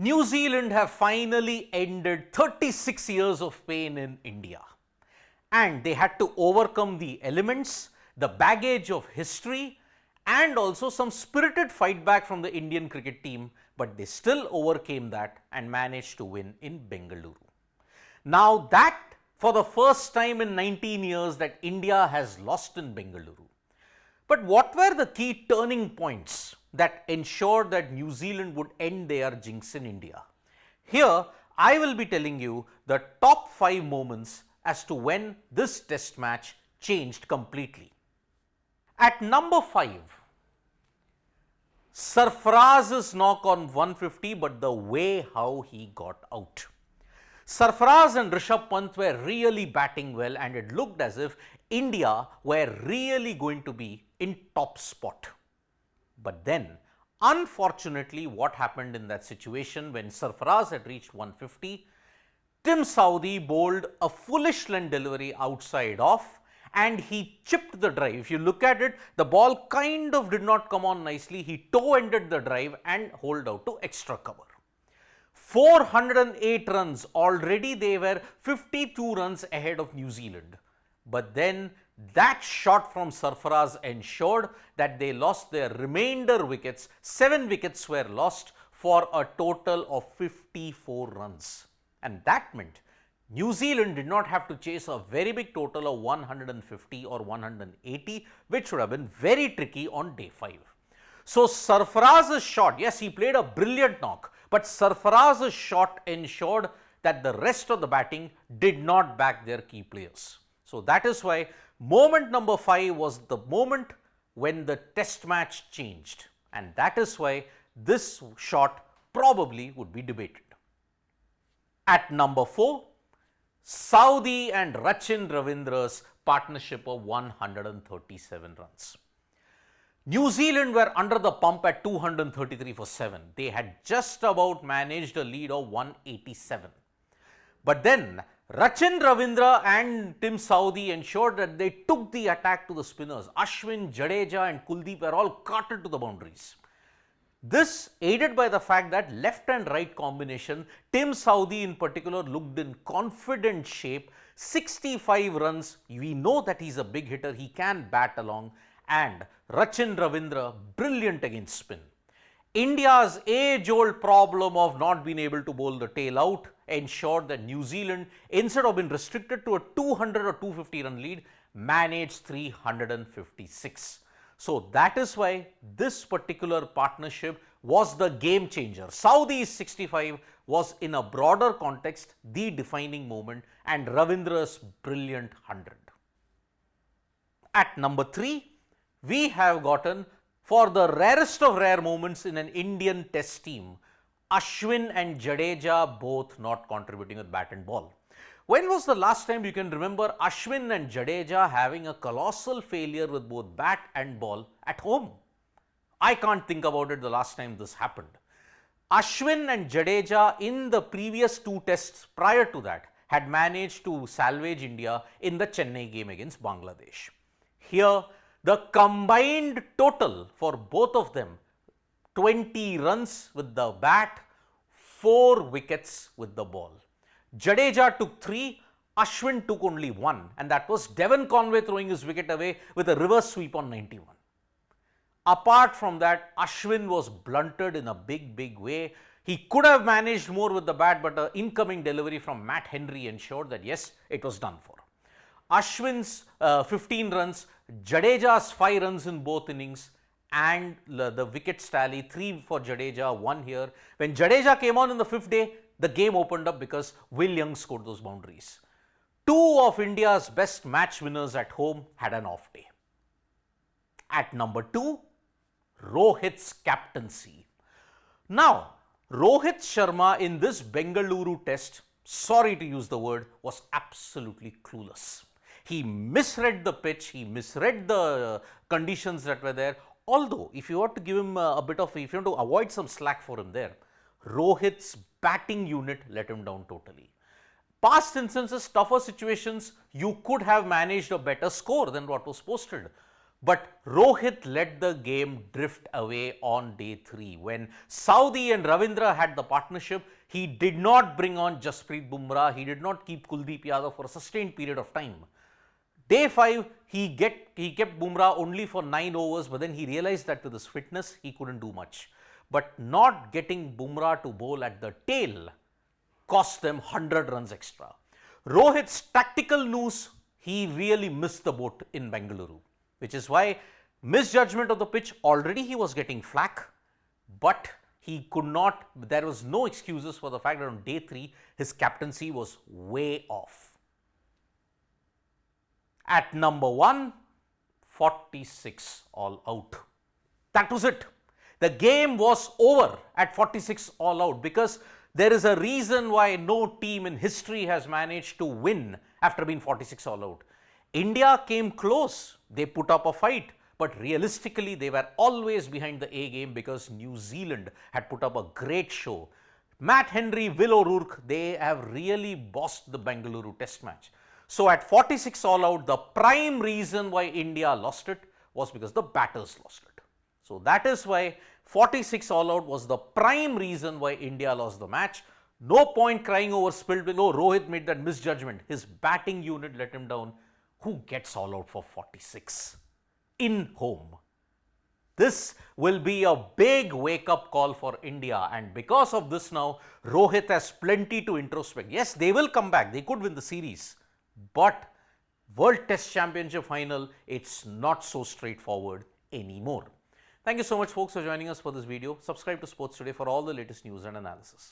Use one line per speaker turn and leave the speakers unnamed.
New Zealand have finally ended 36 years of pain in India. And they had to overcome the elements, the baggage of history, and also some spirited fight back from the Indian cricket team, but they still overcame that and managed to win in Bengaluru. Now that for the first time in 19 years that India has lost in Bengaluru. But what were the key turning points that ensured that New Zealand would end their jinx in India? Here, I will be telling you the top 5 moments as to when this test match changed completely. At number 5, Sarfaraz's knock on 150, but the way how he got out. Sarfaraz and Rishabh Pant were really batting well, and it looked as if India were really going to be in top spot. But then, unfortunately, what happened in that situation when Sarfaraz had reached 150, Tim Southee bowled a foolish length delivery outside off and he chipped the drive. If you look at it, the ball kind of did not come on nicely. He toe-ended the drive and holed out to extra cover. 408 runs, already they were 52 runs ahead of New Zealand. But then that shot from Sarfaraz ensured that they lost their remainder wickets. 7 wickets were lost for a total of 54 runs. And that meant New Zealand did not have to chase a very big total of 150 or 180, which would have been very tricky on day 5. So Sarfaraz's shot, yes, he played a brilliant knock, but Sarfaraz's shot ensured that the rest of the batting did not back their key players. So that is why moment number 5 was the moment when the test match changed, and that is why this shot probably would be debated. At number 4, Southee and Rachin Ravindra's partnership of 137 runs. New Zealand were under the pump at 233 for 7. They had just about managed a lead of 187. But then Rachin Ravindra and Tim Southee ensured that they took the attack to the spinners. Ashwin, Jadeja and Kuldeep were all carted to the boundaries. This aided by the fact that left and right combination, Tim Southee in particular looked in confident shape. 65 runs, we know that he's a big hitter, he can bat along, and Rachin Ravindra brilliant against spin. India's age-old problem of not being able to bowl the tail out ensured that New Zealand, instead of being restricted to a 200 or 250 run lead, managed 356. So that is why this particular partnership was the game changer. Southee's 65 was in a broader context the defining moment, and Ravindra's brilliant 100. At number 3, we have gotten, for the rarest of rare moments in an Indian test team, Ashwin and Jadeja both not contributing with bat and ball. When was the last time you can remember Ashwin and Jadeja having a colossal failure with both bat and ball at home? I can't think about it the last time this happened. Ashwin and Jadeja in the previous 2 tests prior to that had managed to salvage India in the Chennai game against Bangladesh. Here, the combined total for both of them, 20 runs with the bat, 4 wickets with the ball. Jadeja took 3, Ashwin took only 1, and that was Devon Conway throwing his wicket away with a reverse sweep on 91. Apart from that, Ashwin was blunted in a big way. He could have managed more with the bat, but an incoming delivery from Matt Henry ensured that yes, it was done for. Ashwin's 15 runs, Jadeja's 5 runs in both innings, and the wickets tally, 3 for Jadeja, 1 here. When Jadeja came on in the 5th day, the game opened up because Will Young scored those boundaries. 2 of India's best match winners at home had an off day. At number 2, Rohit's captaincy. Now, Rohit Sharma in this Bengaluru test, sorry to use the word, was absolutely clueless. He misread the pitch, he misread the conditions that were there. Although, if you want to give him if you want to avoid some slack for him there, Rohit's batting unit let him down totally. Past instances, tougher situations, you could have managed a better score than what was posted. But Rohit let the game drift away on day 3. When Saudi and Ravindra had the partnership, he did not bring on Jasprit Bumrah. He did not keep Kuldeep Yadav for a sustained period of time. Day 5, he kept Bumrah only for 9 overs, but then he realized that with his fitness, he couldn't do much. But not getting Bumrah to bowl at the tail cost them 100 runs extra. Rohit's tactical news, he really missed the boat in Bengaluru, which is why misjudgment of the pitch, already he was getting flack, but he could not, there was no excuses for the fact that on day 3, his captaincy was way off. At number 1, 46 all out. That was it. The game was over at 46 all out, because there is a reason why no team in history has managed to win after being 46 all out. India came close. They put up a fight, but realistically they were always behind the A game because New Zealand had put up a great show. Matt Henry, Will O'Rourke, they have really bossed the Bengaluru Test match. So at 46 all out, the prime reason why India lost it was because the batters lost it. So that is why 46 all out was the prime reason why India lost the match. No point crying over spilled milk. Oh, Rohit made that misjudgment. His batting unit let him down. Who gets all out for 46 in home? This will be a big wake-up call for India, and because of this now, Rohit has plenty to introspect. Yes, they will come back. They could win the series, but World Test Championship final, it's not so straightforward anymore. Thank you so much, folks, for joining us for this video. Subscribe to Sports Today for all the latest news and analysis.